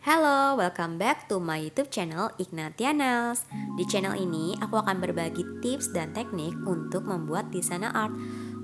Halo, welcome back to my YouTube channel Ignatianels. Di channel ini aku akan berbagi tips dan teknik untuk membuat desain art.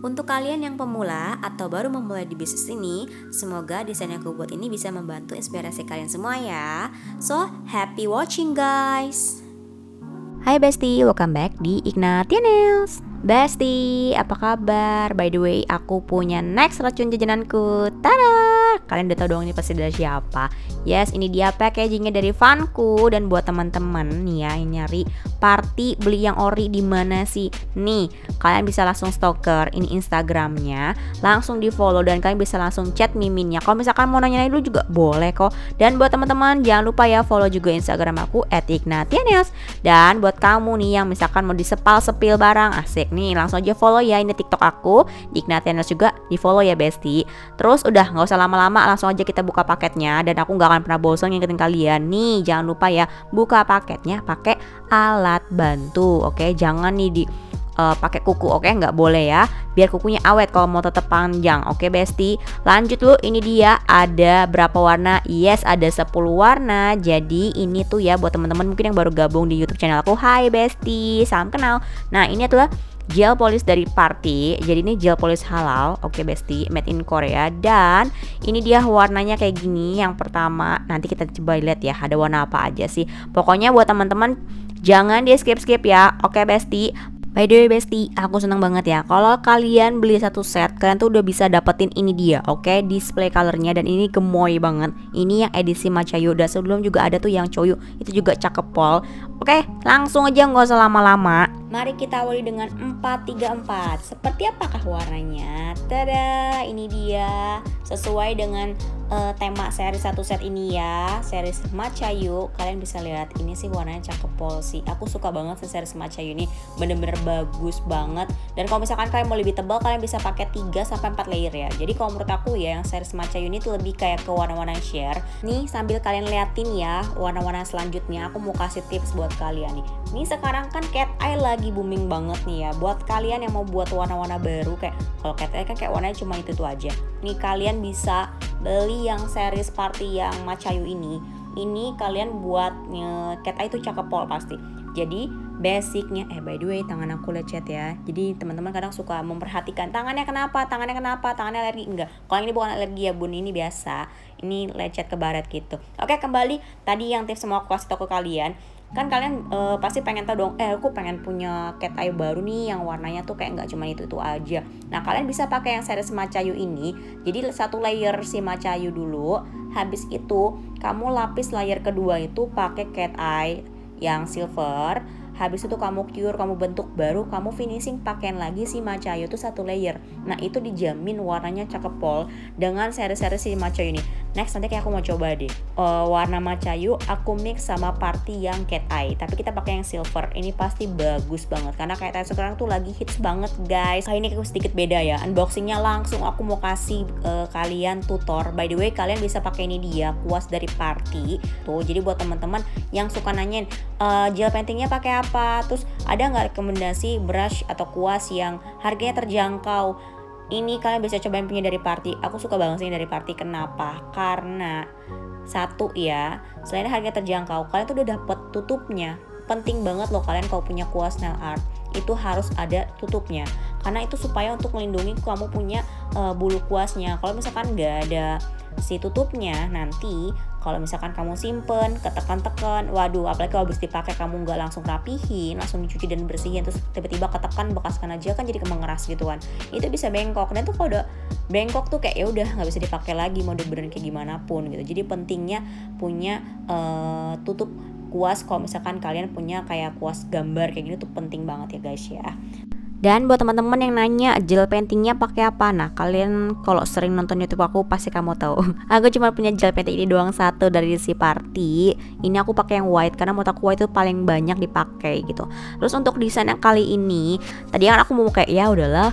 Untuk kalian yang pemula atau baru memulai di bisnis ini, semoga desain yang aku buat ini bisa membantu inspirasi kalian semua ya. So, happy watching guys. Hai Besti, welcome back di Ignatianels. Besti, apa kabar? By the way, aku punya next racun jajananku. Tada! Kalian udah tau dong ini pasti dari siapa. Yes, ini dia packagingnya dari Funko. Dan buat teman-teman nih ya yang nyari party beli yang ori di mana sih? Nih, kalian bisa langsung stalker ini Instagramnya, langsung di follow dan kalian bisa langsung chat miminnya. Kalau misalkan mau nanya dulu juga boleh kok. Dan buat teman-teman jangan lupa ya follow juga Instagram aku @ignatianels. Dan buat kamu nih yang misalkan mau disepal-sepil barang asik nih, langsung aja follow ya ini TikTok aku di Ignatianels juga di follow ya Besti. Terus udah nggak usah lama-lama, langsung aja kita buka paketnya dan aku nggak akan pernah bosan ngingetin kalian nih, jangan lupa ya buka paketnya pakai alat bantu, oke? Jangan nih di pakai kuku, oke? Nggak boleh ya, biar kukunya awet kalau mau tetap panjang, oke Besti? Lanjut dulu, ini dia ada berapa warna? Yes, ada 10 warna. Jadi ini tuh ya buat teman-teman mungkin yang baru gabung di YouTube channel aku. Hai Besti, salam kenal. Nah ini adalah gel polish dari Party. Jadi ini gel polish halal, oke Besti, made in Korea. Dan ini dia warnanya kayak gini. Yang pertama, nanti kita coba lihat ya ada warna apa aja sih. Pokoknya buat teman-teman jangan di skip ya, oke Besti. By the way Besti, aku seneng banget ya kalau kalian beli satu set, kalian tuh udah bisa dapetin ini dia, oke? Display colornya, dan ini gemoy banget. Ini yang edisi Macayu, dan sebelum juga ada tuh yang Choyu, itu juga cakep pol. Oke, langsung aja nggak usah lama-lama. Mari kita awali dengan 434. Seperti apakah warnanya? Tada, ini dia. Sesuai dengan tema seri satu set ini ya, series Macayu. Kalian bisa lihat ini sih warnanya cakep pol sih. Aku suka banget sih series Macayu ini, bener-bener bagus banget. Dan kalau misalkan kalian mau lebih tebal, kalian bisa pakai 3-4 layer ya. Jadi kalau menurut aku ya, yang series Macayu ini tuh lebih kayak ke warna-warna share. Nih sambil kalian liatin ya warna-warna selanjutnya, aku mau kasih tips buat kalian nih. Nih sekarang kan cat eye lagi booming banget nih ya. Buat kalian yang mau buat warna-warna baru, kayak kalau cat eye kan kayak warnanya cuma itu tuh aja. Nih kalian bisa beli yang series Party yang Macayu ini. Ini kalian buat cat eye tuh cakep pol pasti. Jadi basicnya, by the way tangan aku lecet ya. Jadi teman-teman kadang suka memperhatikan tangannya kenapa, tangannya alergi. Enggak, kalau ini bukan alergi ya bun, ini biasa. Ini lecet ke baret gitu. Oke, kembali tadi yang tips semua aku kasih tau ke kalian. Kan kalian pasti pengen tahu dong, aku pengen punya cat eye baru nih yang warnanya tuh kayak nggak cuma itu aja. Nah kalian bisa pakai yang series Macayu ini. Jadi satu layer si Macayu dulu, habis itu kamu lapis layer kedua itu pakai cat eye yang silver. Habis itu kamu cure, kamu bentuk baru, kamu finishing pakaian lagi si Macayu itu satu layer. Nah itu dijamin warnanya cakep pol dengan seri-seri si Macayu ini. Next nanti kayak aku mau coba deh warna Macayu aku mix sama Party yang cat eye, tapi kita pakai yang silver. Ini pasti bagus banget karena cat eye sekarang tuh lagi hits banget guys. Kali ini aku sedikit beda ya, unboxingnya langsung aku mau kasih kalian tutor. By the way kalian bisa pakai ini dia kuas dari Party tuh. Jadi buat teman-teman yang suka nanyain gel paintingnya pakai apa, terus ada nggak rekomendasi brush atau kuas yang harganya terjangkau, ini kalian bisa cobain punya dari Party. Aku suka banget sih dari Party. Kenapa? Karena satu ya, selain harganya terjangkau, kalian tuh udah dapet tutupnya. Penting banget loh kalian kalau punya kuas nail art itu harus ada tutupnya, karena itu supaya untuk melindungi kamu punya bulu kuasnya. Kalau misalkan nggak ada si tutupnya, nanti kalau misalkan kamu simpen, ketekan-tekan, waduh, apalagi kalau habis dipakai kamu nggak langsung rapihin, langsung dicuci dan bersihin, terus tiba-tiba ketekan bekaskan aja kan jadi mengeras gitu kan, itu bisa bengkok. Dan tuh kalau udah bengkok tuh kayak ya udah nggak bisa dipakai lagi mau dibenerin kayak gimana pun gitu. Jadi pentingnya punya tutup kuas. Kalau misalkan kalian punya kayak kuas gambar kayak gini tuh penting banget ya guys ya. Dan buat teman-teman yang nanya gel paintingnya pakai apa, nah kalian kalau sering nonton YouTube aku pasti kamu tahu. Aku cuma punya gel painting ini doang, satu dari si Party. Ini aku pakai yang white karena menurut aku white itu paling banyak dipakai gitu. Terus untuk desain yang kali ini, tadi kan aku mau kayak ya udahlah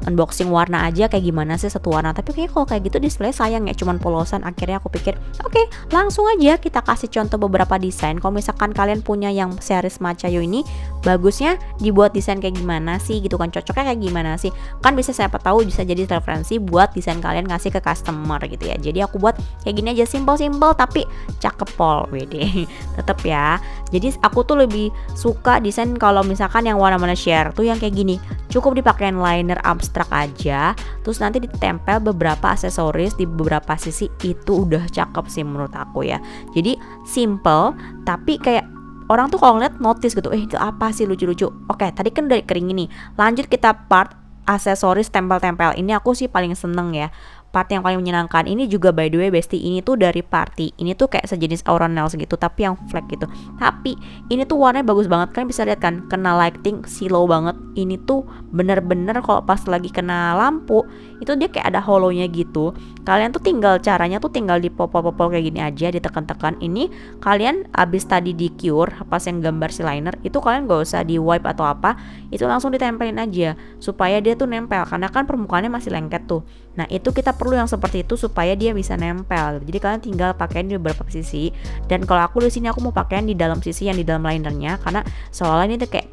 unboxing warna aja kayak gimana sih satu warna, tapi kayak kalau kayak gitu display sayang ya, cuman polosan. Akhirnya aku pikir oke, langsung aja kita kasih contoh beberapa desain. Kalau misalkan kalian punya yang series Macayu ini, bagusnya dibuat desain kayak gimana. gimana sih gitu kan, cocoknya kayak gimana sih, kan bisa siapa tahu bisa jadi referensi buat desain kalian ngasih ke customer gitu ya. Jadi aku buat kayak gini aja, simple tapi cakep pol, wede. Tetep ya. Jadi aku tuh lebih suka desain kalau misalkan yang warna-warna share tuh yang kayak gini, cukup dipakein liner abstrak aja, terus nanti ditempel beberapa aksesoris di beberapa sisi, itu udah cakep sih menurut aku ya. Jadi simple tapi kayak orang tuh kalau ngeliat notice gitu, itu apa sih lucu-lucu. Oke, tadi kan dari kering ini, lanjut kita part aksesoris tempel-tempel. Ini aku sih paling seneng ya, part yang paling menyenangkan. Ini juga by the way bestie, ini tuh dari Party. Ini tuh kayak sejenis Aura Nails gitu, tapi yang flat gitu. Tapi ini tuh warnanya bagus banget, kalian bisa lihat kan, kena lighting silau banget. Ini tuh bener-bener kalau pas lagi kena lampu itu dia kayak ada hollownya gitu. Kalian tuh caranya tuh tinggal dipopol-popol kayak gini aja, ditekan-tekan. Ini kalian abis tadi di cure pas yang gambar si liner itu, kalian gak usah di wipe atau apa, itu langsung ditempelin aja supaya dia tuh nempel, karena kan permukaannya masih lengket tuh. Nah itu kita perlu yang seperti itu supaya dia bisa nempel. Jadi kalian tinggal pakaiin di beberapa sisi. Dan kalau aku di sini aku mau pakaiin di dalam sisi yang di dalam linernya, karena soalnya ini tuh kayak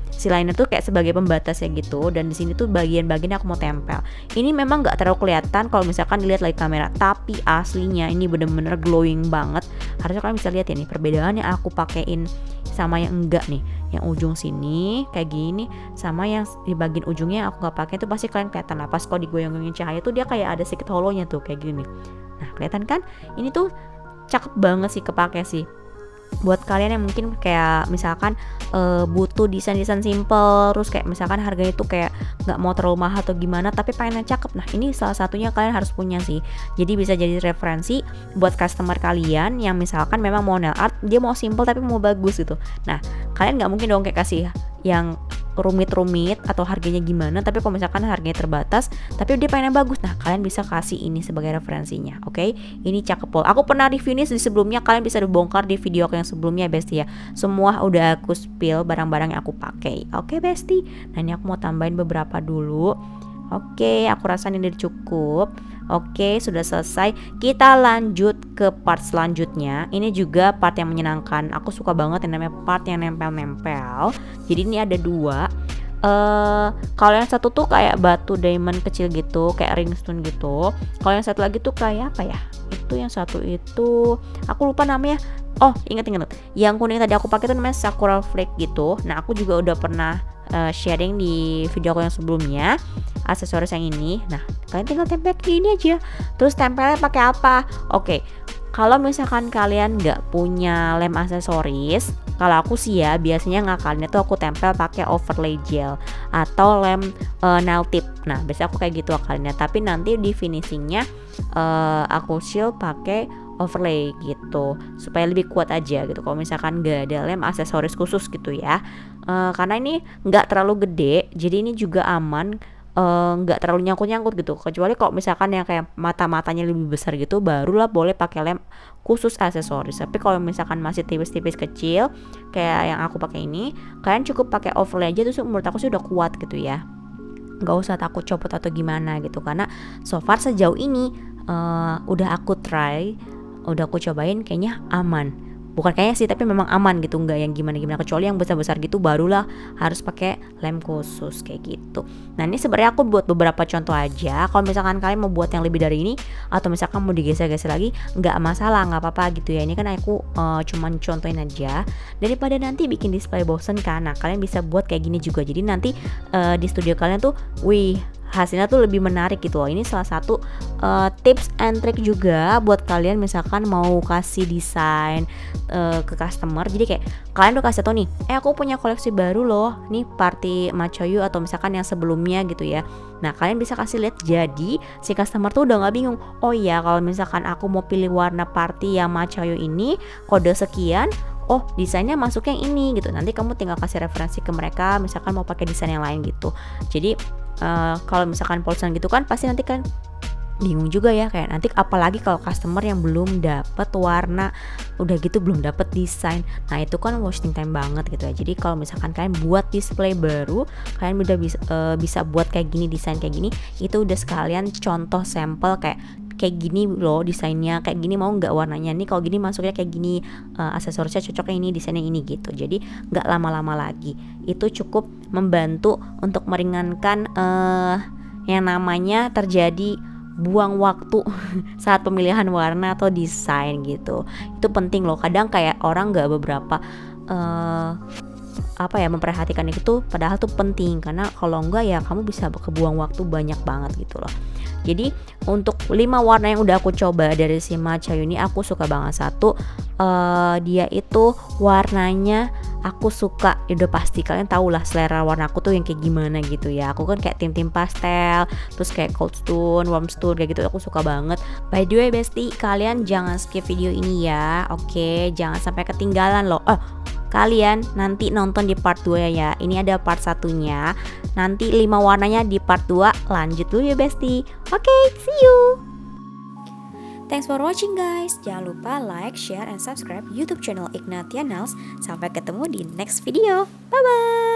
si liner tuh kayak sebagai pembatas ya gitu. Dan di sini tuh bagian-bagian aku mau tempel. Ini memang nggak terlalu kelihatan kalau misalkan dilihat lagi kamera, tapi aslinya ini bener-bener glowing banget. Harusnya kalian bisa lihat ya nih perbedaannya aku pakein sama yang enggak nih. Yang ujung sini kayak gini sama yang di bagian ujungnya aku nggak pakai, itu pasti kalian kelihatan lah. Pas kalau digoyang-goyangin cahaya tuh dia kayak ada sedikit hollownya tuh kayak gini. Nah kelihatan kan, ini tuh cakep banget sih kepake sih. Buat kalian yang mungkin kayak misalkan butuh desain-desain simple, terus kayak misalkan harganya tuh kayak nggak mau terlalu mahal atau gimana, tapi pengen yang cakep, nah ini salah satunya kalian harus punya sih. Jadi bisa jadi referensi buat customer kalian yang misalkan memang mau nail art, dia mau simple tapi mau bagus gitu. Nah kalian nggak mungkin dong kayak kasih yang rumit-rumit atau harganya gimana, tapi kalau misalkan harganya terbatas tapi dia pengen yang bagus, nah kalian bisa kasih ini sebagai referensinya. Oke, ini cakep pol. Aku pernah review ini di sebelumnya, kalian bisa dibongkar di video aku yang sebelumnya bestie ya. Semua udah aku spill barang-barang yang aku pakai. Oke bestie, nah ini aku mau tambahin beberapa dulu. Oke, aku rasa ini udah cukup. Oke, sudah selesai. Kita lanjut ke part selanjutnya. Ini juga part yang menyenangkan. Aku suka banget yang namanya part yang nempel-nempel. Jadi ini ada dua. Kalau yang satu tuh kayak batu diamond kecil gitu, kayak ringstone gitu. Kalau yang satu lagi tuh kayak apa ya? Itu yang satu itu aku lupa namanya. Oh, ingat. Yang kuning tadi aku pakai tuh namanya sakura flake gitu. Nah, aku juga udah pernah sharing di video aku yang sebelumnya aksesoris yang ini. Nah kalian tinggal tempel gini aja. Terus tempelnya pakai apa? Oke, kalau misalkan kalian nggak punya lem aksesoris, kalau aku sih ya biasanya ngakalinnya tuh aku tempel pakai overlay gel atau lem nail tip. Nah biasanya aku kayak gitu ngakalinnya, tapi nanti di finishingnya aku seal pakai overlay gitu supaya lebih kuat aja gitu. Kalau misalkan nggak ada lem aksesoris khusus gitu ya, karena ini nggak terlalu gede, jadi ini juga aman, nggak terlalu nyangkut-nyangkut gitu. Kecuali kalau misalkan yang kayak mata-matanya lebih besar gitu, barulah boleh pakai lem khusus aksesoris. Tapi kalau misalkan masih tipis-tipis kecil kayak yang aku pakai ini, kalian cukup pakai overlay aja, terus menurut aku sih udah kuat gitu ya. Nggak usah takut copot atau gimana gitu, karena so far sejauh ini udah aku try, udah aku cobain, kayaknya aman. Bukan kayaknya sih, tapi memang aman gitu, nggak yang gimana-gimana. Kecuali yang besar-besar gitu barulah harus pakai lem khusus kayak gitu. Nah ini sebenarnya aku buat beberapa contoh aja. Kalau misalkan kalian mau buat yang lebih dari ini, atau misalkan mau digeser-geser lagi, nggak masalah, nggak apa-apa gitu ya. Ini kan aku cuman contohin aja, daripada nanti bikin display bosen kan. Nah kalian bisa buat kayak gini juga. Jadi nanti di studio kalian tuh, hasilnya tuh lebih menarik gitu loh. Ini salah satu tips and trick juga buat kalian misalkan mau kasih desain ke customer. Jadi kayak kalian udah kasih tau nih, aku punya koleksi baru loh, nih Party Machoyu atau misalkan yang sebelumnya gitu ya. Nah kalian bisa kasih lihat, jadi si customer tuh udah gak bingung. Oh iya, kalau misalkan aku mau pilih warna Party yang Machoyu ini, kode sekian, oh desainnya masuk yang ini gitu. Nanti kamu tinggal kasih referensi ke mereka, misalkan mau pakai desain yang lain gitu. Jadi kalau misalkan polsan gitu kan pasti nanti kan bingung juga ya, kayak nanti apalagi kalau customer yang belum dapet warna, udah gitu belum dapet desain. Nah itu kan wasting time banget gitu ya. Jadi kalau misalkan kalian buat display baru, kalian udah bisa buat kayak gini, desain kayak gini, itu udah sekalian contoh sampel kayak kayak gini loh desainnya, kayak gini mau nggak warnanya, nih kalau gini masuknya kayak gini, aksesorisnya cocoknya ini, desainnya ini gitu. Jadi nggak lama-lama lagi, itu cukup membantu untuk meringankan yang namanya terjadi buang waktu saat pemilihan warna atau desain gitu. Itu penting loh, kadang kayak orang nggak beberapa memperhatikan itu, padahal tuh penting, karena kalau enggak ya kamu bisa kebuang waktu banyak banget gitu loh. Jadi untuk 5 warna yang udah aku coba dari si Matcha ini, aku suka banget. Satu, dia itu warnanya aku suka, ya udah pasti kalian tahu lah selera warna aku tuh yang kayak gimana gitu ya. Aku kan kayak tim pastel, terus kayak cold stone, warm stone kayak gitu, aku suka banget. By the way bestie, kalian jangan skip video ini ya, oke? Jangan sampai ketinggalan loh. Kalian nanti nonton di part 2 ya. Ini ada part satunya. Nanti 5 warnanya di part 2. Lanjut dulu ya bestie. Oke, see you. Thanks for watching guys. Jangan lupa like, share, and subscribe YouTube channel Ignatia Nails. Sampai ketemu di next video. Bye bye.